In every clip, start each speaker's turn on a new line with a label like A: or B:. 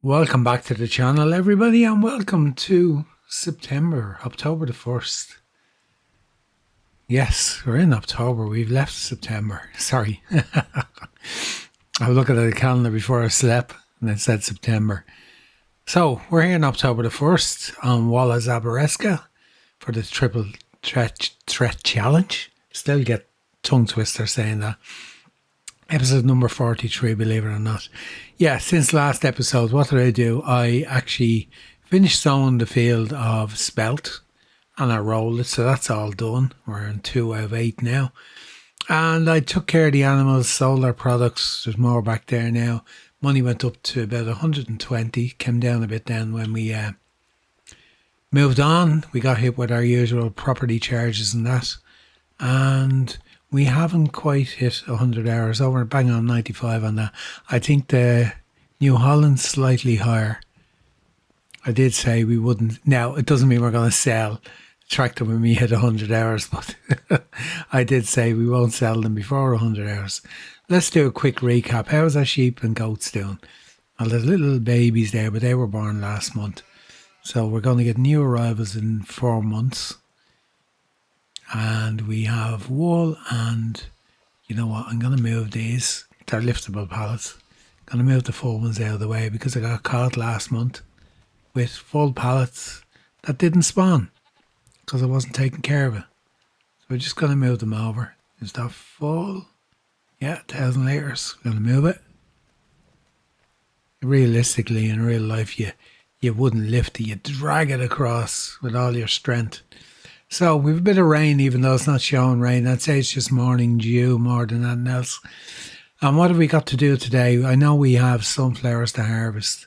A: Welcome back to the channel, everybody, and welcome to October the 1st. Yes, we're in October. We've left September. Sorry. I was looking at the calendar before I slept and it said September. So we're here in October the 1st on Walla Zabareska for the Triple Threat Challenge. Still get tongue twister saying that. Episode number 43, believe it or not. Yeah, since last episode, what did I do? I actually finished sowing the field of spelt and I rolled it, so that's all done. We're in 2 out of 8 now. And I took care of the animals, sold our products. There's more back there now. Money went up to about 120, came down a bit then when we moved on. We got hit with our usual property charges and that. And we haven't quite hit 100 hours. Over bang on 95 on that. I think the New Holland's slightly higher. I did say we wouldn't. Now, it doesn't mean we're going to sell a tractor when we hit 100 hours, but I did say we won't sell them before 100 hours. Let's do a quick recap. How's our sheep and goats doing? Well, there's little babies there, but they were born last month. So we're going to get new arrivals in 4 months. And we have wool, and you know what, I'm going to move these. They're liftable pallets. I'm going to move the full ones out of the way because I got caught last month with full pallets that didn't spawn because I wasn't taking care of it. So we're just going to move them over. Is that full? Yeah, 1,000 litres. I'm going to move it. Realistically, in real life, you wouldn't lift it. You drag it across with all your strength. So we've a bit of rain, even though it's not showing rain. I'd say it's just morning dew more than anything else. And what have we got to do today? I know we have sunflowers to harvest.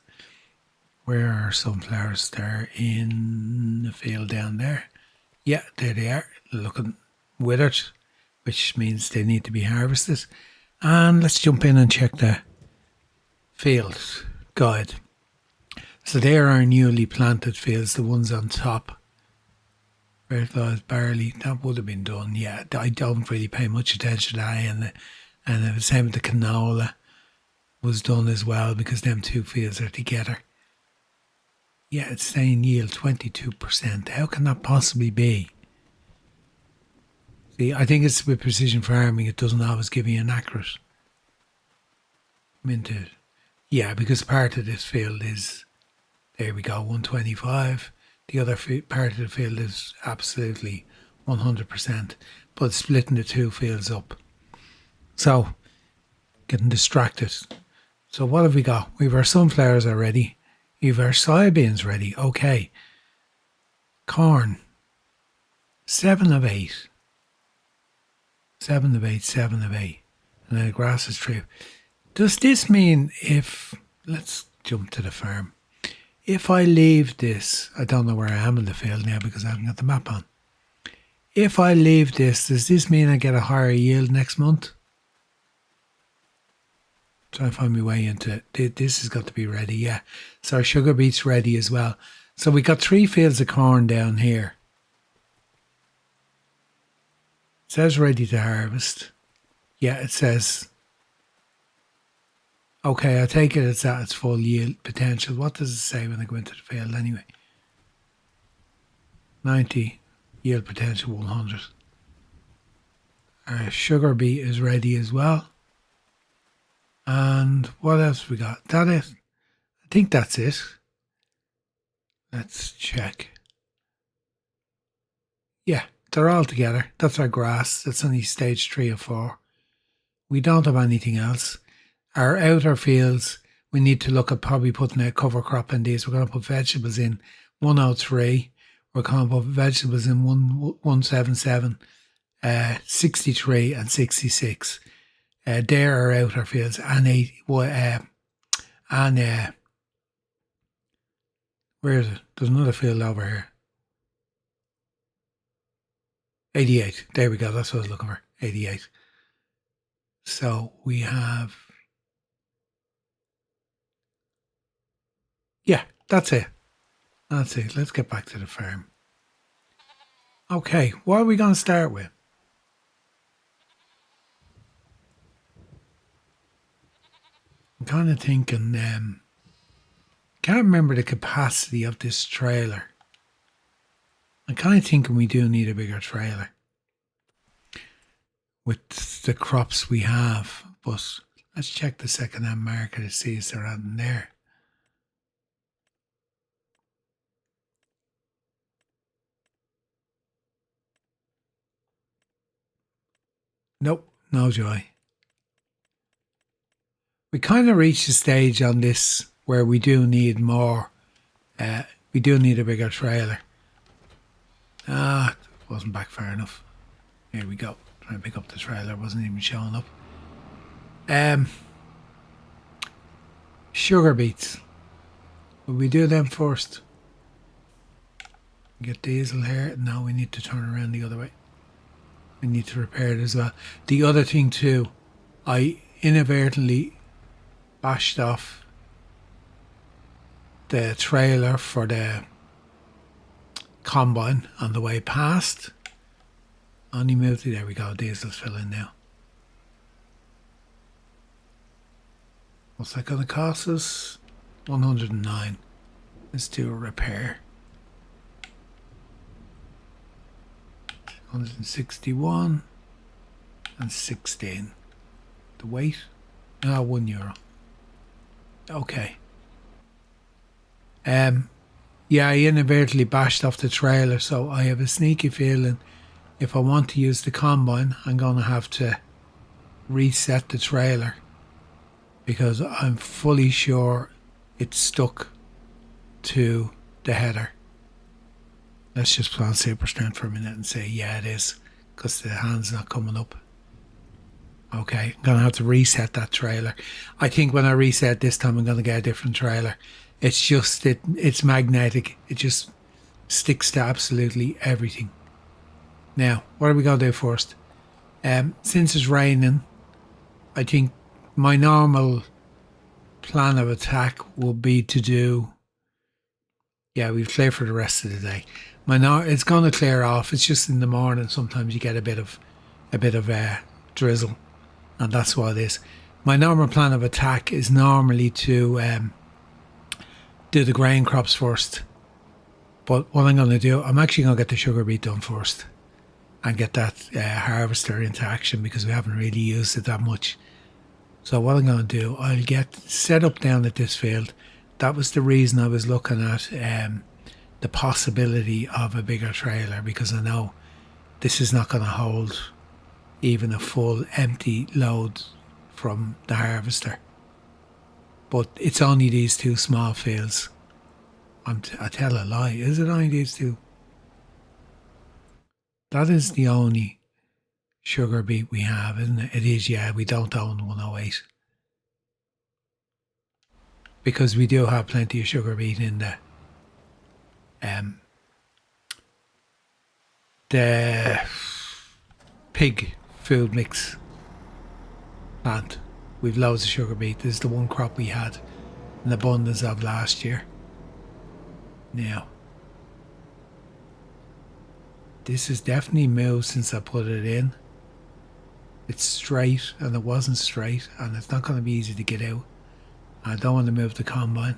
A: Where are sunflowers? They're in the field down there. Yeah, there they are, looking withered, which means they need to be harvested. And let's jump in and check the field guide. So there are newly planted fields, the ones on top. Fertilised barley, that would have been done. Yeah, I don't really pay much attention to that. And the same with the canola was done as well because them two fields are together. Yeah, it's saying yield 22%. How can that possibly be? See, I think it's with precision farming, it doesn't always give you an accurate minted. Yeah, because part of this field is, there we go, 125. The other part of the field is absolutely 100%, but splitting the two fields up. So, getting distracted. So what have we got? We've our sunflowers already. We've our soybeans ready. Okay. Corn. 7 of 8. 7 of 8, 7 of 8. And then the grass is 3. Does this mean if, let's jump to the farm. If I leave this, I don't know where I am in the field now because I haven't got the map on. If I leave this, does this mean I get a higher yield next month? Try to find my way into it. This has got to be ready, yeah. So our sugar beet's ready as well. So we got 3 fields of corn down here. It says ready to harvest. Yeah, it says. Okay, I take it it's at its full yield potential. What does it say when I go into the field anyway? 90, yield potential 100. Our sugar beet is ready as well. And what else we got? That it? I think that's it. Let's check. Yeah, they're all together. That's our grass. That's only stage 3 or 4. We don't have anything else. Our outer fields, we need to look at probably putting a cover crop in these. We're going to put vegetables in 103. We're going to put vegetables in 177, 63 and 66. There are outer fields. And where is it? There's another field over here. 88. There we go. That's what I was looking for. 88. So we have. Yeah, that's it. That's it. Let's get back to the farm. Okay, what are we going to start with? I'm kind of thinking Can't remember the capacity of this trailer. I'm kind of thinking we do need a bigger trailer with the crops we have, but let's check the second-hand market to see if they're adding there. Nope, no joy. We kind of reached a stage on this where we do need more. We do need a bigger trailer. Wasn't back far enough. Here we go. Trying to pick up the trailer, wasn't even showing up. Sugar beets. Will we do them first? Get diesel here. No, we need to turn around the other way. We need to repair it as well. The other thing too, I inadvertently bashed off the trailer for the combine on the way past. Only moved it. There we go. Diesel's filling now. What's that going to cost us? 109. Let's do a repair. 161 and 16. The weight? €1. Okay. Yeah, I inadvertently bashed off the trailer, so I have a sneaky feeling if I want to use the combine, I'm going to have to reset the trailer because I'm fully sure it's stuck to the header. Let's just put on super strength for a minute and say, yeah, it is, because the hand's not coming up. Okay, I'm going to have to reset that trailer. I think when I reset this time, I'm going to get a different trailer. It's just, it's magnetic. It just sticks to absolutely everything. Now, what are we going to do first? Since it's raining, I think my normal plan of attack will be to do... Yeah, we've cleared for the rest of the day. It's going to clear off. It's just in the morning. Sometimes you get a bit of drizzle, and that's what it is. My normal plan of attack is normally to do the grain crops first. But what I'm going to do, I'm actually going to get the sugar beet done first and get that harvester into action because we haven't really used it that much. So what I'm going to do, I'll get set up down at this field. That was the reason I was looking at the possibility of a bigger trailer, because I know this is not going to hold even a full empty load from the harvester. But it's only these two small fields. I tell a lie. Is it only these two? That is the only sugar beet we have, isn't it? It is, yeah. We don't own 108. Because we do have plenty of sugar beet in the pig food mix plant. We've loads of sugar beet. This is the one crop we had an abundance of last year. Now, this has definitely moved since I put it in. It's straight, and it wasn't straight, and it's not going to be easy to get out. I don't want to move the combine,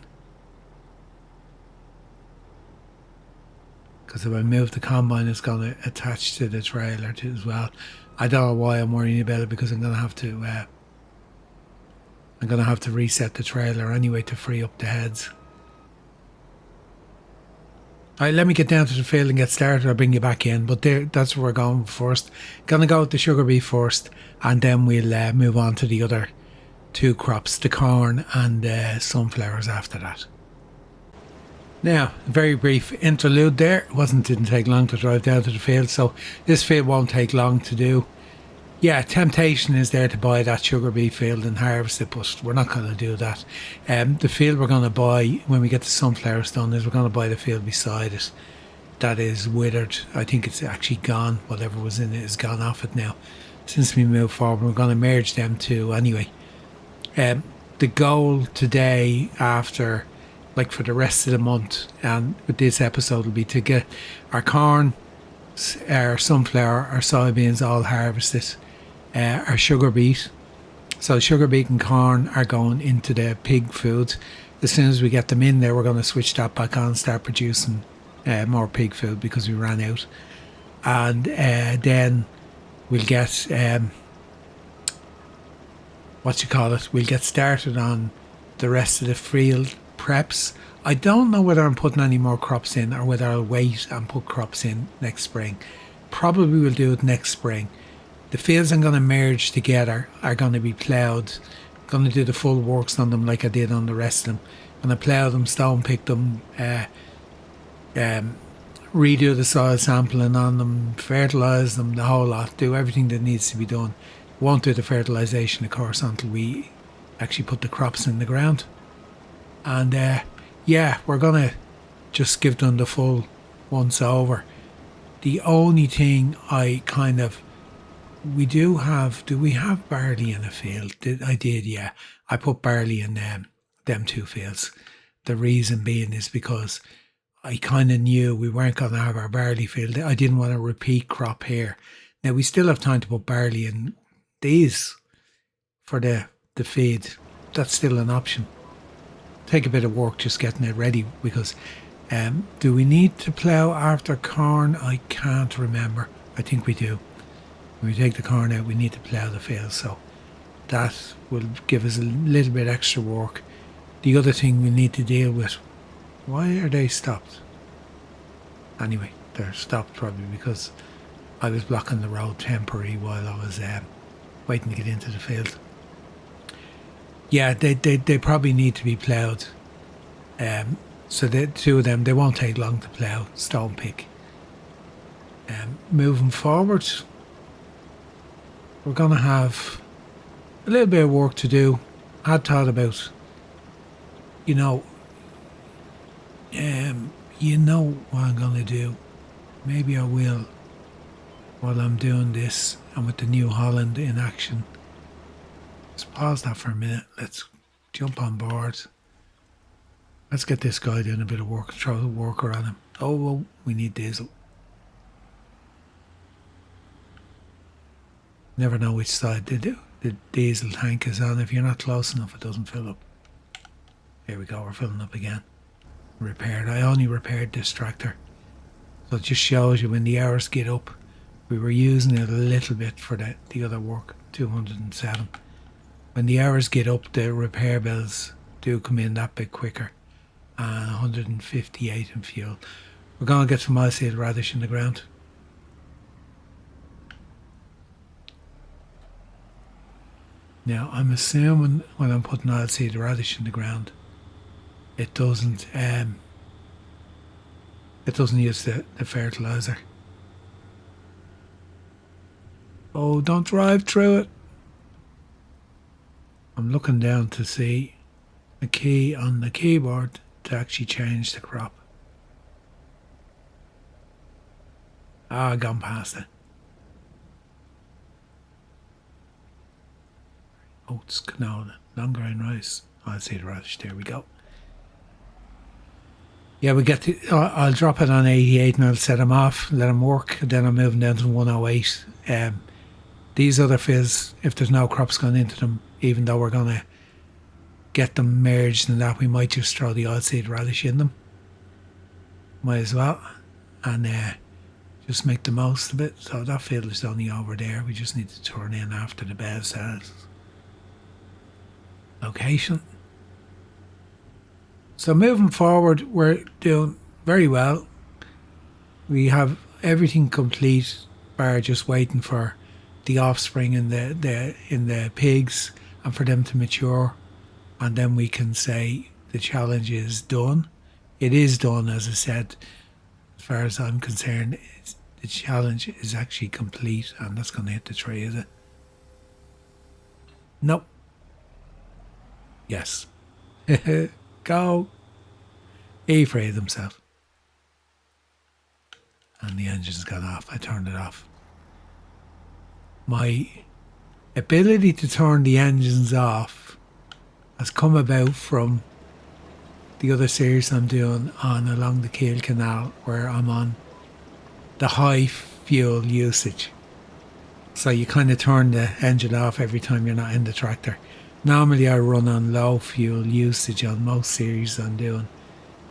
A: because if I move the combine, it's going to attach to the trailer too as well. I don't know why I'm worrying about it, because I'm going to have to reset the trailer anyway to free up the heads. Alright, let me get down to the field and get started. I'll bring you back in, but that's where we're going first. Gonna go with the sugar beet first, and then we'll move on to the other two crops, the corn and sunflowers after that. Now, a very brief interlude there. Didn't take long to drive down to the field, so this field won't take long to do. Yeah, temptation is there to buy that sugar beet field and harvest it, but we're not going to do that. The field we're going to buy when we get the sunflowers done is we're going to buy the field beside it. That is withered. I think it's actually gone. Whatever was in it is gone off it now. Since we moved forward, we're going to merge them two anyway. The goal today, after, like for the rest of the month, and with this episode, will be to get our corn, our sunflower, our soybeans all harvested. Our sugar beet. So sugar beet and corn are going into the pig food. as soon as we get them in there, we're going to switch that back on, start producing more pig food because we ran out. And then we'll get, we'll get started on the rest of the field preps. I don't know whether I'm putting any more crops in or whether I'll wait and put crops in next spring. Probably we'll do it next spring. The fields I'm going to merge together are going to be ploughed. I'm going to do the full works on them like I did on the rest of them. I'm going to plough them, stone pick them, redo the soil sampling on them, fertilise them, the whole lot, do everything that needs to be done. Won't do the fertilisation, of course, until we actually put the crops in the ground. And yeah, we're going to just give them the full once over. The only thing do we have barley in a field? I did, yeah. I put barley in them 2 fields. The reason being is because I kind of knew we weren't going to have our barley field. I didn't want a repeat crop here. Now, we still have time to put barley in these for the feed. That's still an option. Take a bit of work just getting it ready because do we need to plough after corn? I can't remember. I think we do. When we take the corn out, we need to plough the field. So that will give us a little bit extra work. The other thing we need to deal with, why are they stopped? Anyway, they're stopped probably because I was blocking the road temporarily while I was waiting to get into the field. Yeah, they probably need to be ploughed. So the 2 of them, they won't take long to plough, stone pick. Moving forward, we're going to have a little bit of work to do. I had thought about, you know what I'm going to do. Maybe I will, while I'm doing this and with the New Holland in action. Let's pause that for a minute. Let's jump on board. Let's get this guy doing a bit of work, throw the worker on him. Oh, well, we need diesel. Never know which side the diesel tank is on. If you're not close enough, it doesn't fill up. Here we go, we're filling up again. Repaired. I only repaired this tractor. So it just shows you when the hours get up. We were using it a little bit for the other work, 207. When the hours get up, the repair bills do come in that bit quicker. 158 in fuel. We're going to get some oilseed radish in the ground. Now, I'm assuming when I'm putting oilseed radish in the ground, it doesn't use the fertilizer. Oh, don't drive through it. I'm looking down to see a key on the keyboard to actually change the crop. I've gone past it. Oats, canola, long grain rice. Oilseed radish, there we go. Yeah, I'll drop it on 88 and I'll set them off, let them work, and then I'm moving down to 108. These other fields, if there's no crops going into them, even though we're going to get them merged and that, we might just throw the oilseed radish in them. Might as well. And just make the most of it. So that field is only over there. We just need to turn in after the bell says. Location. So moving forward, we're doing very well. We have everything complete, bar just waiting for the offspring in the pigs and for them to mature, and then we can say the challenge is done. It is done, as I said. As far as I'm concerned, the challenge is actually complete, and that's going to hit the tree, is it? Nope. Yes. Go. He freed himself. And the engine's gone off. I turned it off. My ability to turn the engines off has come about from the other series I'm doing on along the Kiel Canal, where I'm on the high fuel usage. So you kind of turn the engine off every time you're not in the tractor. Normally I run on low fuel usage on most series I'm doing,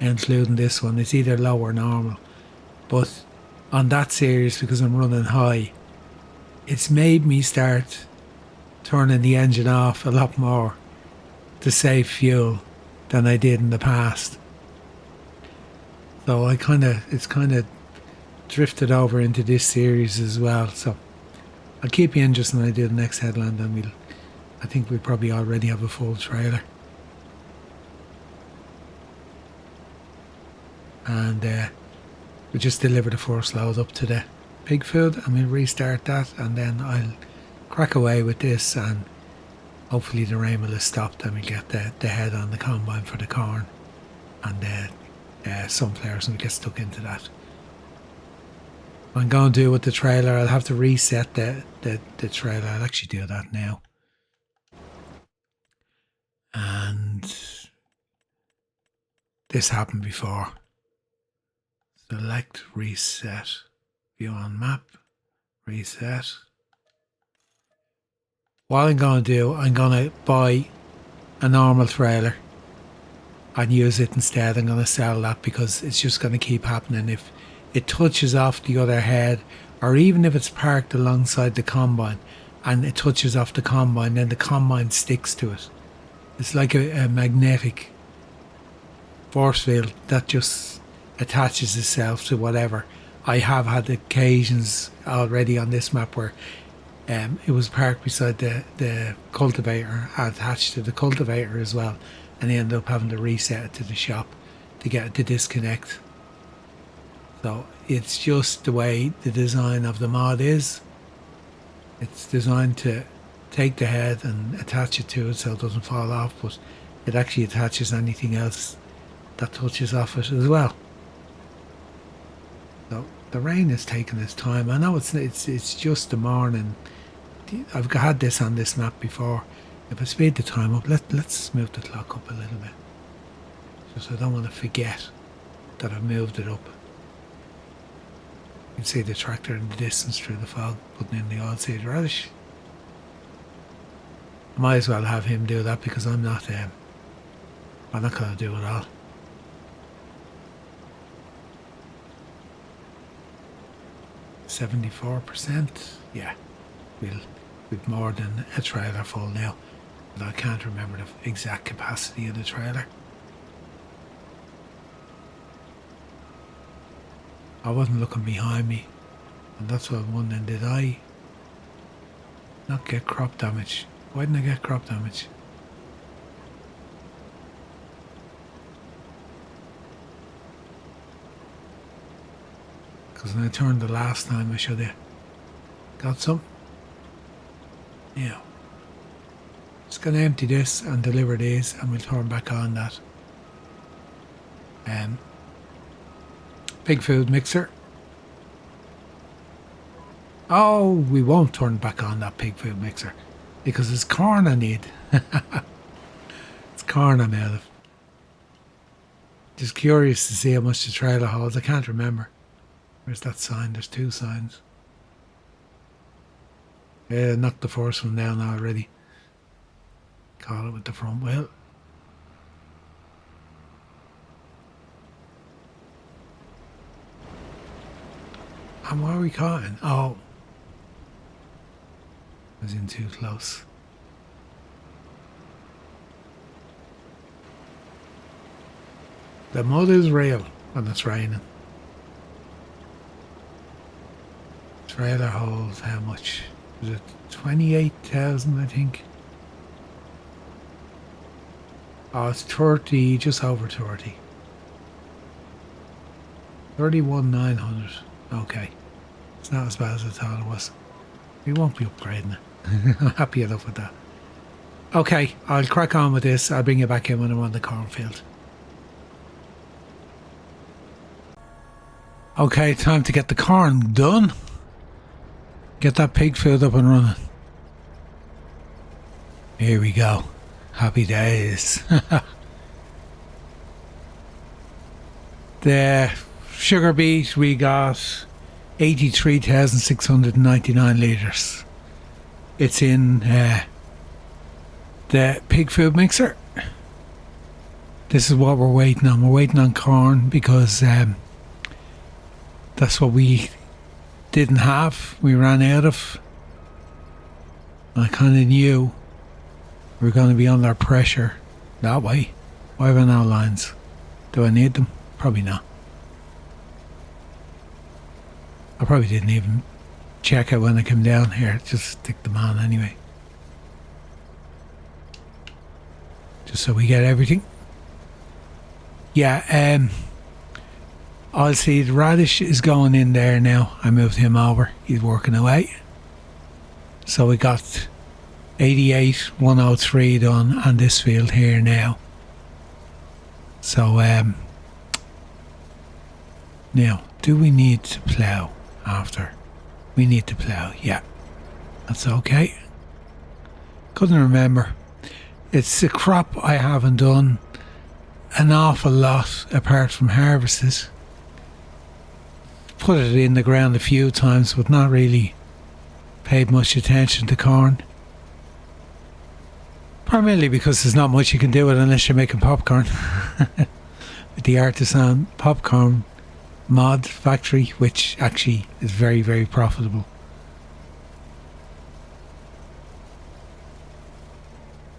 A: including this one. It's either low or normal. But on that series, because I'm running high, it's made me start turning the engine off a lot more to save fuel than I did in the past. So it's kind of drifted over into this series as well. So I'll keep you interested when I do the next headland, and I think we probably already have a full trailer. And we just delivered the first load up to the pig food, and we'll restart that, and then I'll crack away with this, and hopefully the rain will have stopped, and we'll get the head on the combine for the corn and the sunflowers, and we get stuck into that. What I'm going to do with the trailer, I'll have to reset the trailer. I'll actually do that now. And this happened before. Select reset. View on map. Reset. What I'm going to do, I'm going to buy a normal trailer and use it instead. I'm going to sell that because it's just going to keep happening. If it touches off the other head, or even if it's parked alongside the combine and it touches off the combine, then the combine sticks to it. It's like a magnetic force field that just attaches itself to whatever. I have had occasions already on this map where it was parked beside the cultivator, attached to the cultivator as well, and they ended up having to reset it to the shop to get it to disconnect. So it's just the way the design of the mod is. It's designed to take the head and attach it to it so it doesn't fall off, but it actually attaches anything else that touches off it as well. So the rain is taking its time. I know it's just the morning. I've had this on this map before. If I speed the time up, let's move the clock up a little bit, just I don't want to forget that I've moved it up. You can see the tractor in the distance through the fog putting in the oilseed radish. I might as well have him do that because I'm not going to do it all. %, yeah, we've more than a trailer full now, but I can't remember the exact capacity of the trailer. I wasn't looking behind me, and that's what I'm wondering, did I not get crop damage? Why didn't I get crop damage? Because when I turned the last time I should have got some. Yeah. Just going to empty this and deliver these, and we'll turn back on that pig food mixer. Oh, we won't turn back on that pig food mixer because it's corn I need. It's corn I'm out of. Just curious to see how much the trailer holds. I can't remember. Where's that sign? There's two signs. Yeah, knocked the first one down already. Caught it with the front wheel. And what are we caught in? Oh. I was in too close. The mud is real when it's raining. Trailer holds how much? Was it 28,000 I think? Oh, it's 30, just over 30. 31,900. Okay. It's not as bad as I thought it was. We won't be upgrading it. I'm happy enough with that. Okay, I'll crack on with this. I'll bring you back in when I'm on the cornfield. Okay, time to get the corn done. Get that pig food up and running. Here we go. Happy days. The sugar beet, we got 83,699 litres. It's in the pig food mixer. This is what we're waiting on. We're waiting on corn because that's what we didn't have. We ran out of. I kind of knew we were going to be under pressure that way. Why have I no lines? Do I need them? Probably not. I probably didn't even check it when I came down here. Just stick them on anyway. Just so we get everything. Yeah, I'll see the radish is going in there now. I moved him over. He's working away. So we got 88, 103 done on this field here now. So, now, do we need to plough after? We need to plough, yeah. That's okay. Couldn't remember. It's a crop I haven't done an awful lot apart from harvested. Put it in the ground a few times, but not really paid much attention to corn. Primarily because there's not much you can do with it unless you're making popcorn. With the artisan popcorn mod factory, which actually is very, very profitable.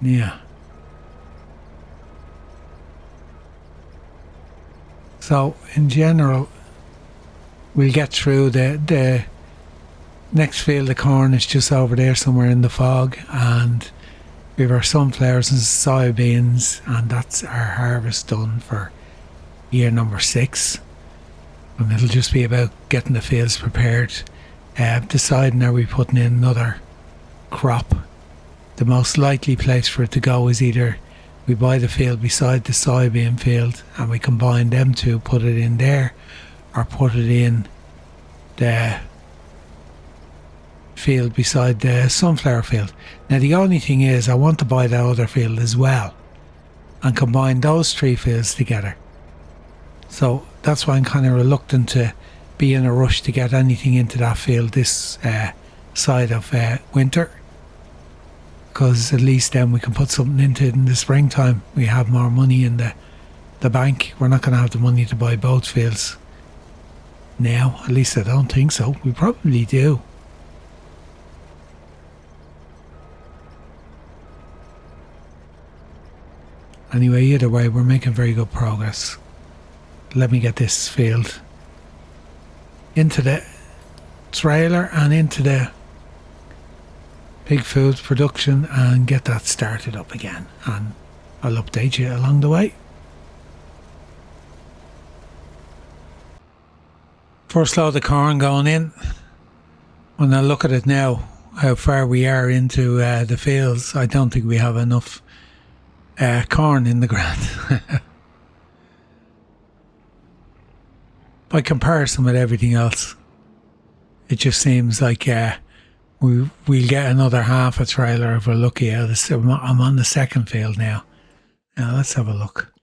A: Yeah. So in general, we'll get through the next field of corn is just over there somewhere in the fog, and we have our sunflowers and soybeans, and that's our harvest done for year number 6. And it'll just be about getting the fields prepared, deciding are we putting in another crop. The most likely place for it to go is either we buy the field beside the soybean field and we combine them two, put it in there, or put it in the field beside the sunflower field. Now the only thing is I want to buy that other field as well and combine those 3 fields together. So that's why I'm kind of reluctant to be in a rush to get anything into that field this side of winter, because at least then we can put something into it in the springtime. We have more money in the bank. We're not going to have the money to buy both fields now. At least I don't think so. We probably do. Anyway, either way, we're making very good progress. Let me get this field into the trailer and into the pig food production and get that started up again, and I'll update you along the way. First load of corn going in. When I look at it now, how far we are into the fields, I don't think we have enough corn in the ground. By comparison with everything else, it just seems like we'll get another half a trailer if we're lucky. I'm on the second field now. Now let's have a look.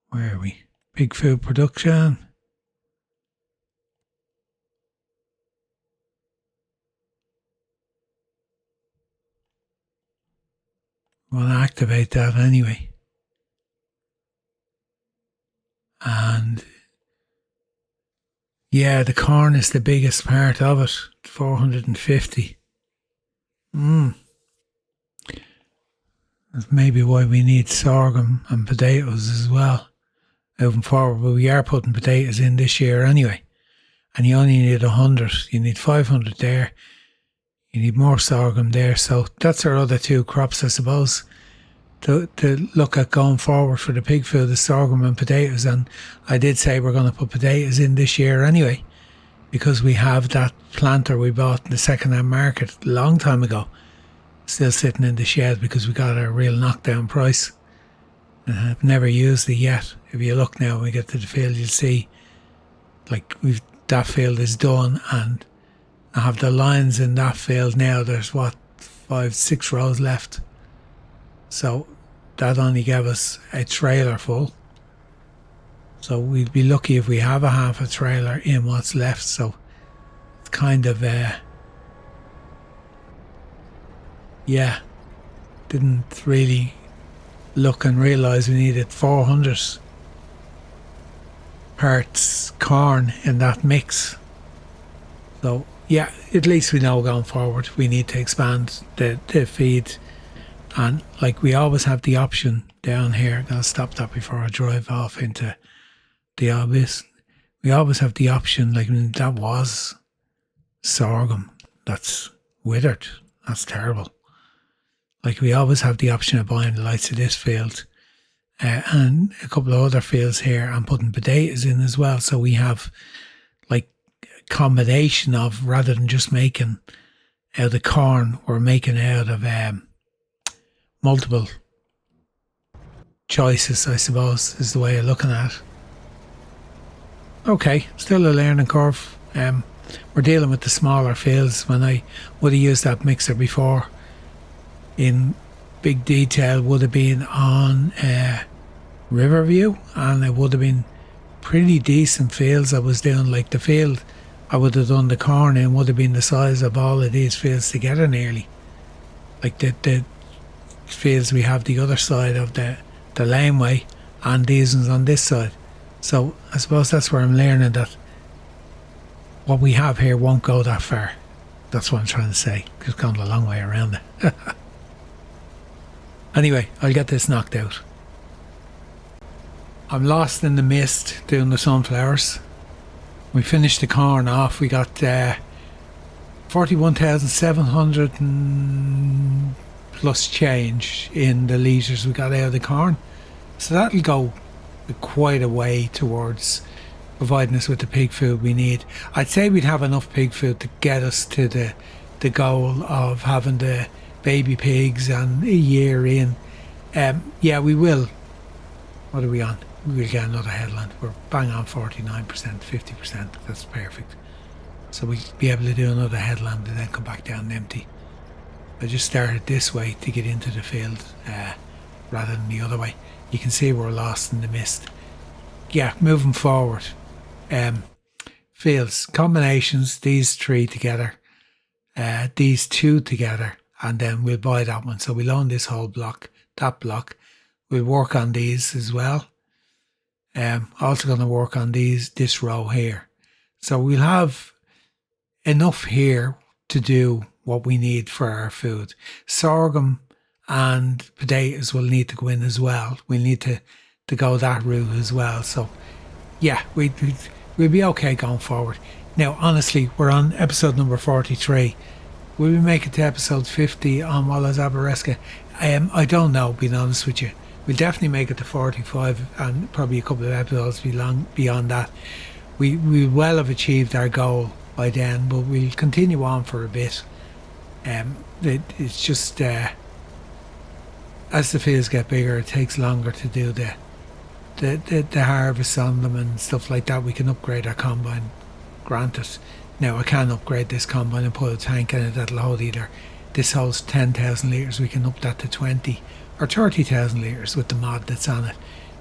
A: Where are we? Pig food production. We'll activate that anyway. And yeah, the corn is the biggest part of it. 450. That's maybe why we need sorghum and potatoes as well moving forward. But we are putting potatoes in this year anyway. And you only need 100. You need 500 there. You need more sorghum there. So that's our other 2 crops, I suppose, to look at going forward for the pig food, the sorghum and potatoes. And I did say we're going to put potatoes in this year anyway, because we have that planter we bought in the second-hand market a long time ago, still sitting in the shed because we got a real knockdown price. And I've never used it yet. If you look now, when we get to the field, you'll see like that field is done, and I have the lines in that field now. There's 5, 6 rows left. So that only gave us a trailer full. So we'd be lucky if we have a half a trailer in what's left. So it's kind of yeah, didn't really look and realise we needed 400 parts corn in that mix. So yeah, at least we know going forward we need to expand the feed. And like we always have the option down here, I'm going to stop that before I drive off into the obvious. We always have the option, like that was sorghum that's withered. That's terrible. Like we always have the option of buying the likes of this field and a couple of other fields here and putting potatoes in as well. So we have like a combination of, rather than just making out of corn, we're making out of multiple choices, I suppose, is the way of looking at it. Okay, still a learning curve. We're dealing with the smaller fields. When I would have used that mixer before in big detail, would have been on Riverview, and it would have been pretty decent fields I was doing. Like the field I would have done the corn in would have been the size of all of these fields together nearly. Like the fields we have the other side of the laneway and these ones on this side. So I suppose that's where I'm learning that what we have here won't go that far. That's what I'm trying to say. It's gone a long way around it. Anyway, I'll get this knocked out. I'm lost in the mist doing the sunflowers. We finished the corn off. We got 41,700 plus change in the litres we got out of the corn. So that'll go quite a way towards providing us with the pig food we need. I'd say we'd have enough pig food to get us to the goal of having the baby pigs and a year in. Yeah, we will. What are we on? We will get another headland. We're bang on 49%, 50%. That's perfect. So we'll be able to do another headland and then come back down empty. I just started this way to get into the field rather than the other way. You can see we're lost in the mist. Yeah, moving forward. Fields, combinations, these three together, these two together, and then we'll buy that one. So we'll own this whole block, that block. We'll work on these as well. Also going to work on this row here. So we'll have enough here to do what we need for our food. Sorghum and potatoes will need to go in as well. We'll need to go that route as well. So yeah, we'll be okay going forward. Now, honestly, we're on episode number 43. Will we make it to episode 50 on Wallace Abereska? I don't know, being honest with you. We'll definitely make it to 45 and probably a couple of episodes beyond that. We well have achieved our goal by then, but we'll continue on for a bit. It's just as the fields get bigger, it takes longer to do the harvest on them and stuff like that. We can upgrade our combine, granted. Now I can upgrade this combine and put a tank in it that'll hold either. This holds 10,000 litres, we can up that to 20 or 30,000 litres with the mod that's on it.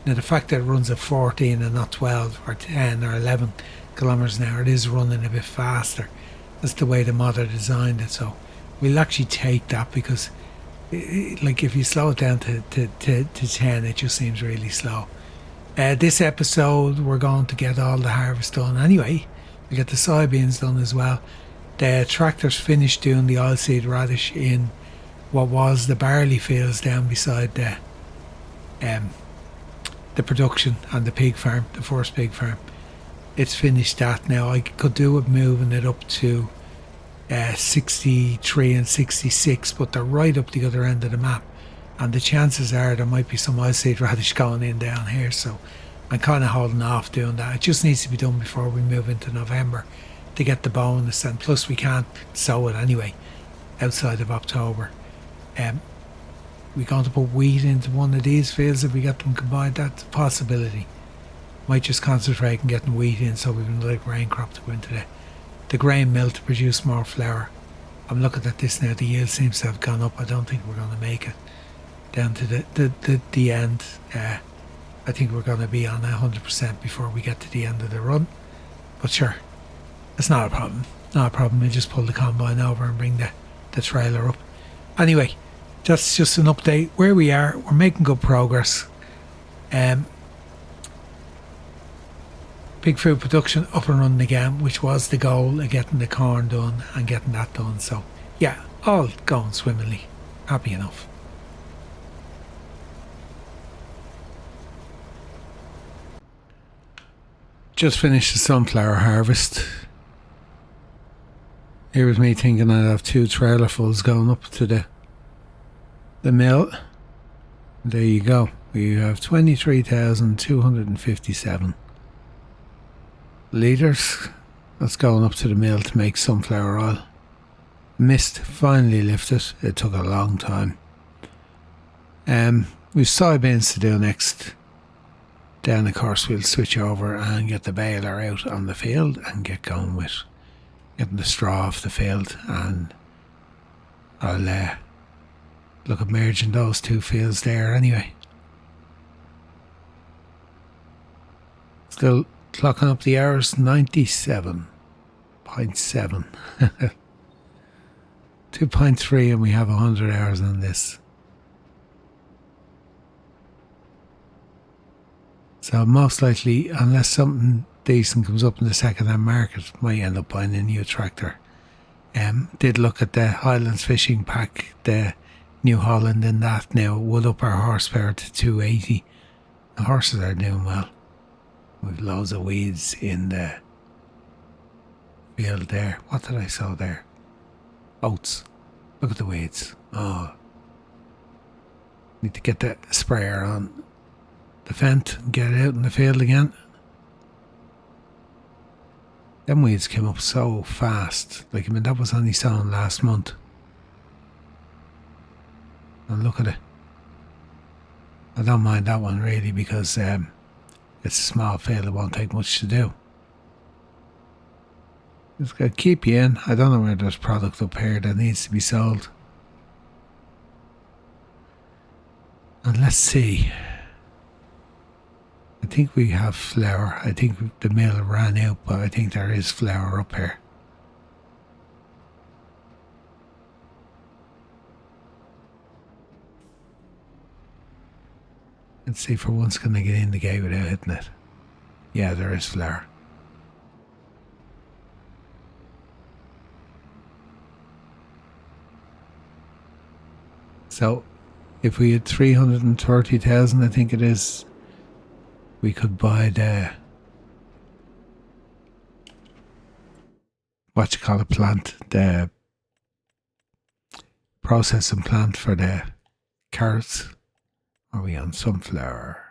A: Now the fact that it runs at 14 and not 12 or 10 or 11 kilometres an hour, it is running a bit faster. That's the way the modder designed it. So we'll actually take that, because like if you slow it down to 10, it just seems really slow. This episode we're going to get all the harvest done anyway. We get the soybeans done as well. The tractor's finished doing the oilseed radish in what was the barley fields down beside the production and the pig farm, the first pig farm. It's finished that now. I could do with moving it up to 63 and 66, but they're right up the other end of the map, and the chances are there might be some oilseed radish going in down here, so I'm kind of holding off doing that. It just needs to be done before we move into November to get the bonus, and plus we can't sow it anyway outside of October. We're going to put wheat into one of these fields if we get them combined. That's a possibility. Might just concentrate on getting wheat in so we can let grain crop to go into the grain mill to produce more flour. I'm looking at this now, the yield seems to have gone up. I don't think we're going to make it down to the end. I think we're going to be on 100% before we get to the end of the run. But sure, it's not a problem. Not a problem. We just pull the combine over and bring the trailer up. Anyway, that's just an update where we are. We're making good progress. Pig food production up and running again, which was the goal of getting the corn done and getting that done. So yeah, all going swimmingly. Happy enough. Just finished the sunflower harvest. Here was me thinking I'd have 2 trailerfuls going up to the mill. There you go. We have 23,257 litres. That's going up to the mill to make sunflower oil. Mist finally lifted. It took a long time. We've soybeans to do next. Then of course we'll switch over and get the baler out on the field and get going with getting the straw off the field, and I'll look at merging those 2 fields there anyway. Still clocking up the hours, 97.7. 2.3 and we have 100 hours on this. So most likely, unless something decent comes up in the second-hand market, might end up buying a new tractor. Did look at the Highlands Fishing Pack, the New Holland, and that now would up our horsepower to 280. The horses are doing well. We've loads of weeds in the field there. What did I sow there? Oats. Look at the weeds. Oh. Need to get the sprayer on the fent and get it out in the field again. Them weeds came up so fast. Like, I mean, that was only sown last month. And look at it. I don't mind that one really because it's a small field. It won't take much to do. It's going to keep you in. I don't know where there's product up here that needs to be sold. And let's see. I think we have flour. I think the mill ran out, but I think there is flour up here. Let's see for once can I get in the gate without hitting it. Yeah, there is flour. So if we had 330,000, I think it is, we could buy the plant, the processing plant for the carrots. Are we on sunflower?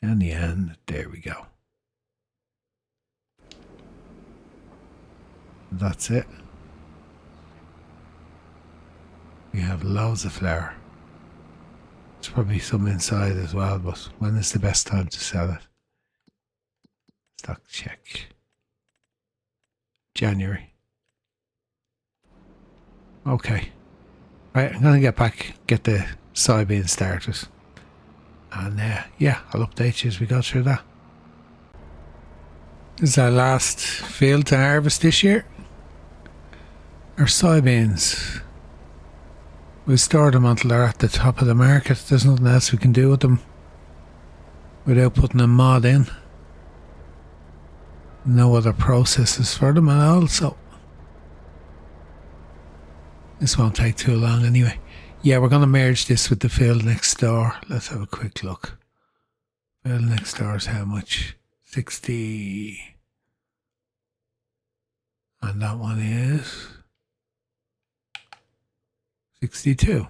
A: In the end, there we go. That's it. We have loads of flour. There's probably some inside as well, but when is the best time to sell it? Stock check. January. Okay. Right, I'm going to get back, get the soybean started. And yeah, I'll update you as we go through that. This is our last field to harvest this year. Our soybeans. We'll store them until they're at the top of the market. There's nothing else we can do with them without putting a mod in. No other processes for them at all, so this won't take too long anyway. Yeah, we're going to merge this with the field next door. Let's have a quick look. Field next door is how much? 60. And that one is 62.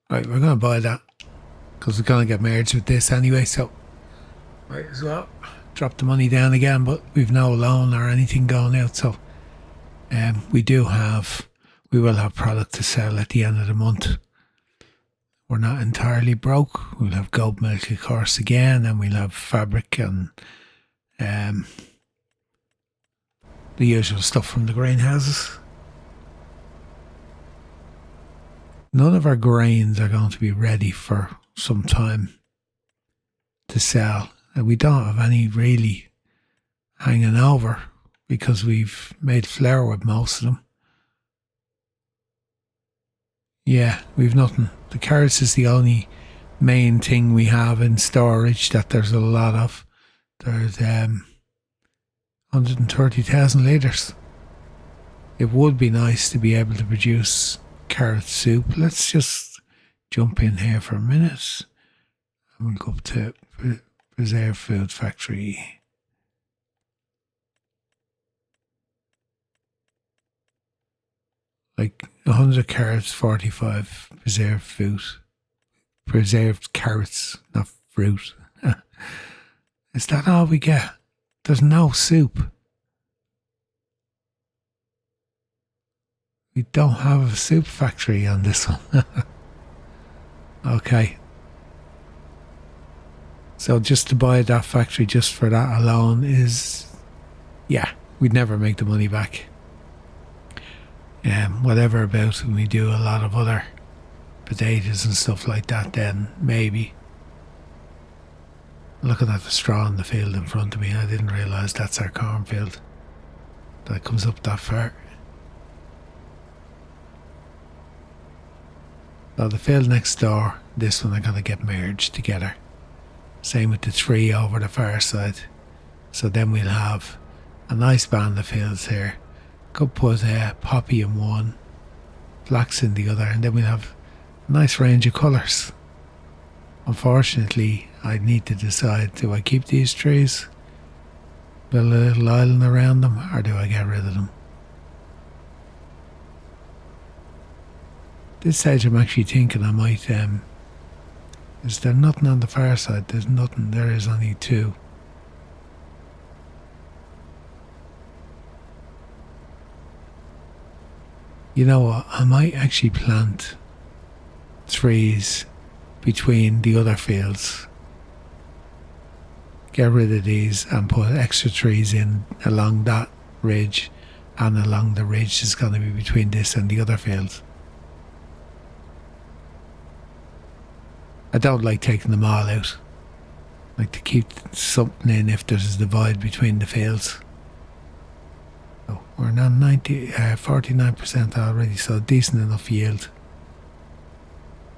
A: Right, we're going to buy that because we're going to get merged with this anyway, so might as well drop the money down again, but we've no loan or anything going out, so we will have product to sell at the end of the month. We're not entirely broke. We'll have goat milk, of course, again, and we'll have fabric and the usual stuff from the greenhouses. None of our grains are going to be ready for some time to sell. And we don't have any really hanging over. because we've made flour with most of them. Yeah, we've nothing. The carrots is the only main thing we have in storage that there's a lot of. There's 130,000 litres. It would be nice to be able to produce carrot soup. Let's just jump in here for a minute. And we'll go up to Preserved Food Factory. Like 100 carrots, 45 preserved fruit. Preserved carrots, not fruit. Is that all we get? There's no soup. We don't have a soup factory on this one. Okay. So just to buy that factory just for that alone is, yeah, we'd never make the money back. Whatever about when we do a lot of other potatoes and stuff like that, then maybe. Looking at the straw in the field in front of me, I didn't realise that's our cornfield. That comes up that far. So the field next door, this one are going to get merged together. Same with the tree over the far side. So then we'll have a nice band of fields here. Could put poppy in one, flax in the other, and then we'll have a nice range of colours. Unfortunately, I need to decide, do I keep these trees, build a little island around them, or do I get rid of them? At this stage I'm actually thinking I might, is there nothing on the far side? There's nothing, there is only two. You know what, I might actually plant trees between the other fields. Get rid of these and put extra trees in along that ridge, and along the ridge is going to be between this and the other fields. I don't like taking them all out. I like to keep something in if there's a divide between the fields. So we're now 49% already, so decent enough yield.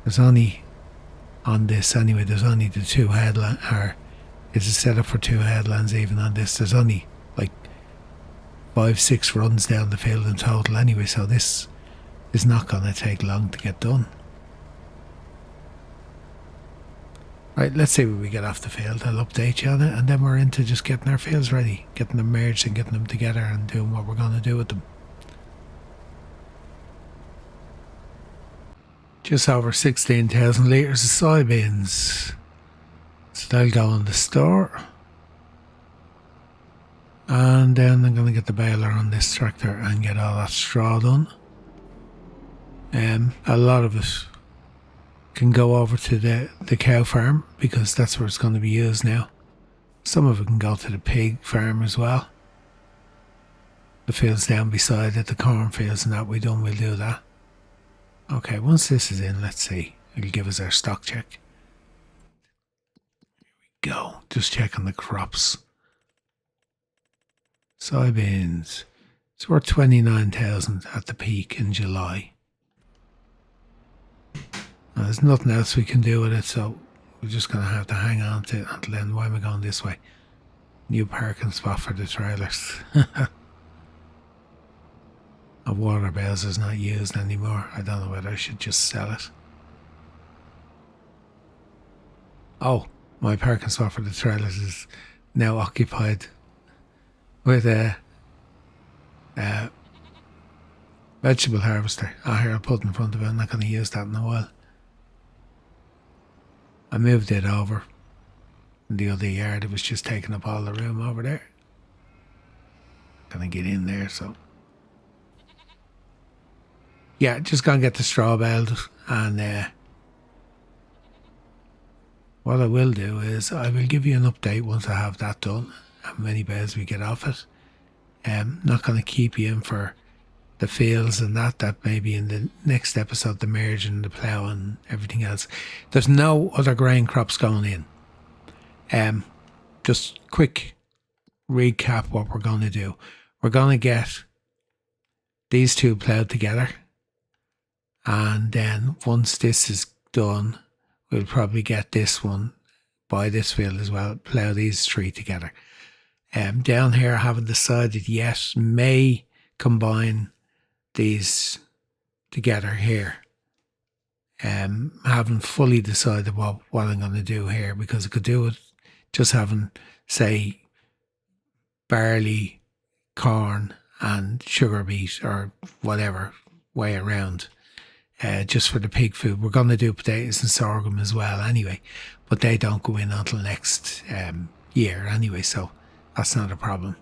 A: There's only, on this anyway, there's only the two headlands, or it's a setup for two headlands even on this. There's only like 5-6 runs down the field in total anyway, so this is not going to take long to get done. Right, let's see when we get off the field. I'll update you on it, and then we're into just getting our fields ready, getting them merged and getting them together and doing what we're going to do with them. Just over 16,000 litres of soybeans. So they'll go in the store. And then I'm going to get the baler on this tractor and get all that straw done. A lot of it can go over to the cow farm because that's where it's going to be used now. Some of it can go to the pig farm as well. The fields down beside it, the cornfields and that we'll do that. Okay, once this is in, let's see. It'll give us our stock check. Here we go. Just checking the crops. Soybeans. It's worth 29,000 at the peak in July. Now, there's nothing else we can do with it, so we're just going to have to hang on to it until then. Why am I going this way? New parking spot for the trailers. A water bales is not used anymore. I don't know whether I should just sell it. Oh, my parking spot for the trailers is now occupied with a vegetable harvester. Here, I'll put it in front of it. I'm not going to use that in a while. I moved it over in the other yard. It was just taking up all the room over there. Gonna get in there, so yeah, just gonna get the straw baled, and what I will do is I will give you an update once I have that done, how many bales we get off it. Not gonna keep you in for the fields and that maybe in the next episode, the merge and the plough and everything else. There's no other grain crops going in. Just quick recap what we're going to do. we're going to get these two ploughed together. And then once this is done, we'll probably get this one, buy this field as well, plough these three together. Down here, I haven't decided yet, may combine these together here. I haven't fully decided what I'm going to do here, because I could do it just having, say, barley, corn and sugar beet, or whatever way around, just for the pig food. We're going to do potatoes and sorghum as well anyway, but they don't go in until next year anyway, so that's not a problem.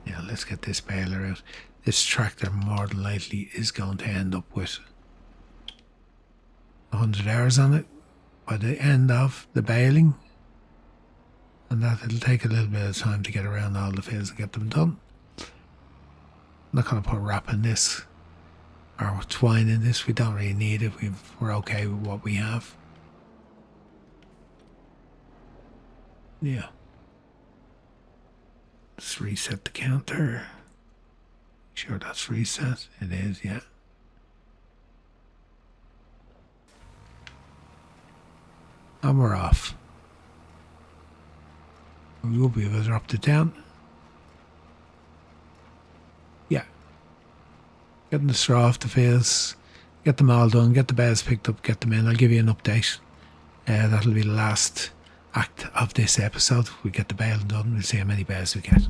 A: Now let's get this baler out. This tractor more than likely is going to end up with 100 hours on it by the end of the baling, and that it'll take a little bit of time to get around all the fields and get them done. I'm not going to put wrap in this or twine in this. We don't really need it. We're okay with what we have. Yeah. Let's reset the counter. Sure that's reset. It is, yeah. And we're off. We will be able to drop it down. Yeah. Getting the straw off the fields, get them all done, get the bales picked up, get them in. I'll give you an update. That'll be the last act of this episode. We get the bale done, we'll see how many bales we get.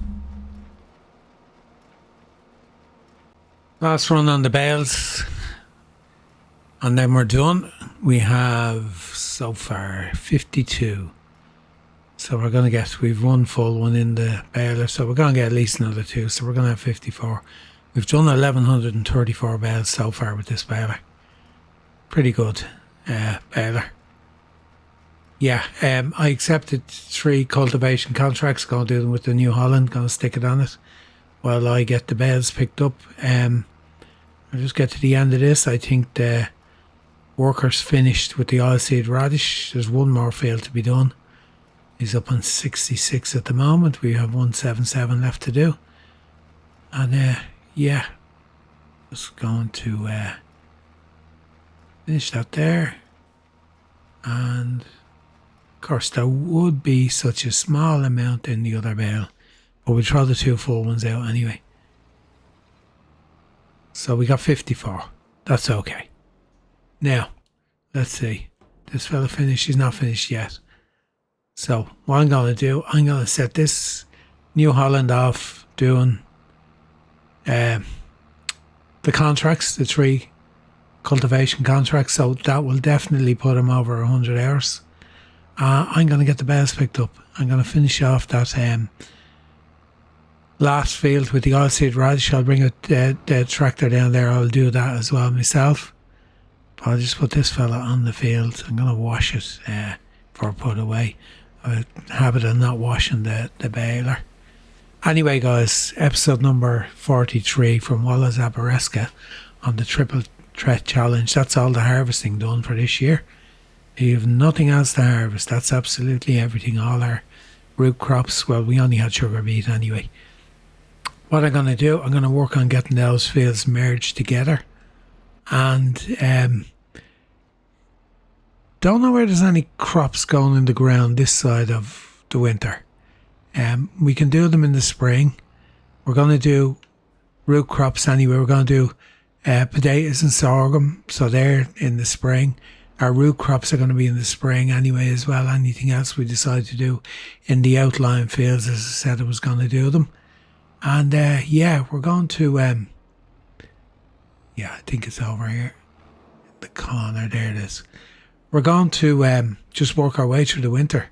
A: Last run on the bales, and then we're done. We have so far 52. So we're going to get, we've one full one in the baler, so we're going to get at least another two, so we're going to have 54. We've done 1,134 bales so far with this baler. Pretty good baler. Yeah, I accepted 3 cultivation contracts, going to do them with the New Holland, going to stick it on it while I get the bales picked up. I'll just get to the end of this. I think the workers finished with the oilseed radish. There's one more field to be done. He's up on 66 at the moment. We have 177 left to do. And yeah, just going to finish that there. And of course there would be such a small amount in the other bale, but we'll throw the 2 full ones out anyway. So we got 54. That's okay. Now, let's see. This fella finished. He's not finished yet. So what I'm going to do, I'm going to set this New Holland off doing the contracts, the 3 cultivation contracts. So that will definitely put him over 100 hours. I'm going to get the bales picked up. I'm going to finish off that last field with the oilseed radish. I'll bring the tractor down there. I'll do that as well myself. But I'll just put this fella on the field. I'm going to wash it before I put it away. I have it of not washing the baler. Anyway, guys, episode number 43 from Wallace Abereska on the Triple Threat Challenge. That's all the harvesting done for this year. You have nothing else to harvest. That's absolutely everything. All our root crops. Well, we only had sugar beet anyway. What I'm going to do, I'm going to work on getting those fields merged together. And don't know where there's any crops going in the ground this side of the winter. We can do them in the spring. We're going to do root crops anyway. We're going to do potatoes and sorghum, so they're in the spring. Our root crops are going to be in the spring anyway as well. Anything else we decide to do in the outlying fields, as I said I was going to do them. And yeah, we're going to yeah, I think it's over here in the corner. There it is. We're going to just work our way through the winter.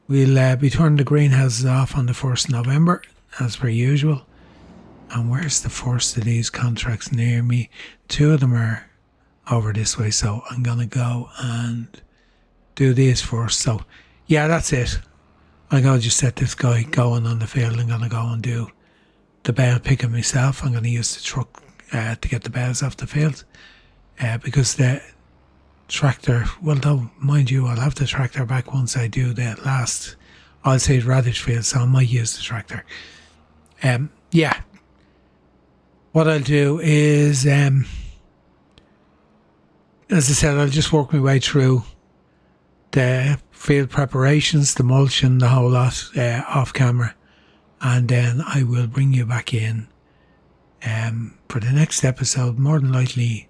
A: We'll be turning the greenhouses off on the 1st of November, as per usual. And where's the first of these contracts near me? 2 of them are over this way, so I'm going to go and do these first. So, yeah, that's it. I'm going to just set this guy going on the field. I'm going to go and do the bale picking myself. I'm going to use the truck to get the bales off the field. Because the tractor, well, though, mind you, I'll have the tractor back once I do the last oilseed radish field, so I might use the tractor. Yeah, what I'll do is, as I said, I'll just work my way through the field preparations, the mulching, the whole lot off camera, and then I will bring you back in for the next episode. More than likely,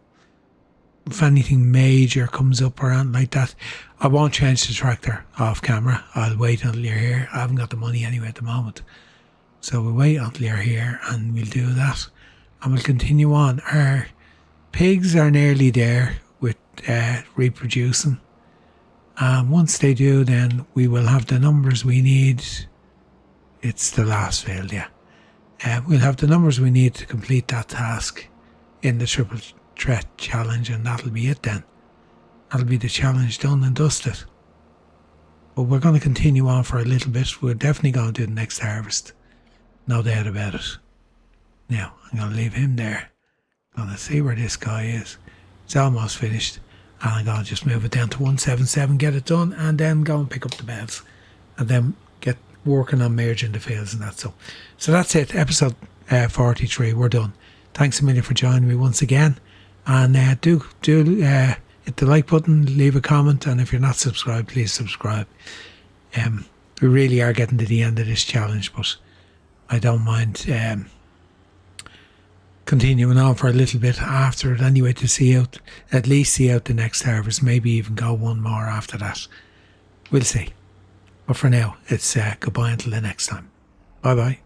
A: if anything major comes up or anything like that, I won't change the tractor off camera. I'll wait until you're here. I haven't got the money anyway at the moment, so we'll wait until you're here and we'll do that, and we'll continue on. Our pigs are nearly there with reproducing. Once they do, then we will have the numbers we need. It's the last field, yeah. We'll have the numbers we need to complete that task in the Triple Threat Challenge, and that'll be it then. That'll be the challenge done and dusted. But we're going to continue on for a little bit. We're definitely going to do the next harvest. No doubt about it. Now, I'm going to leave him there. I'm going to see where this guy is. It's almost finished. And I'm going to just move it down to 177, get it done, and then go and pick up the beds. And then get working on merging the fields and that. So that's it. Episode 43. We're done. Thanks a million for joining me once again. And do hit the like button, leave a comment, and if you're not subscribed, please subscribe. We really are getting to the end of this challenge, but I don't mind continuing on for a little bit after it anyway, to at least see out the next harvest, maybe even go one more after that. We'll see. But for now, it's goodbye until the next time. Bye bye.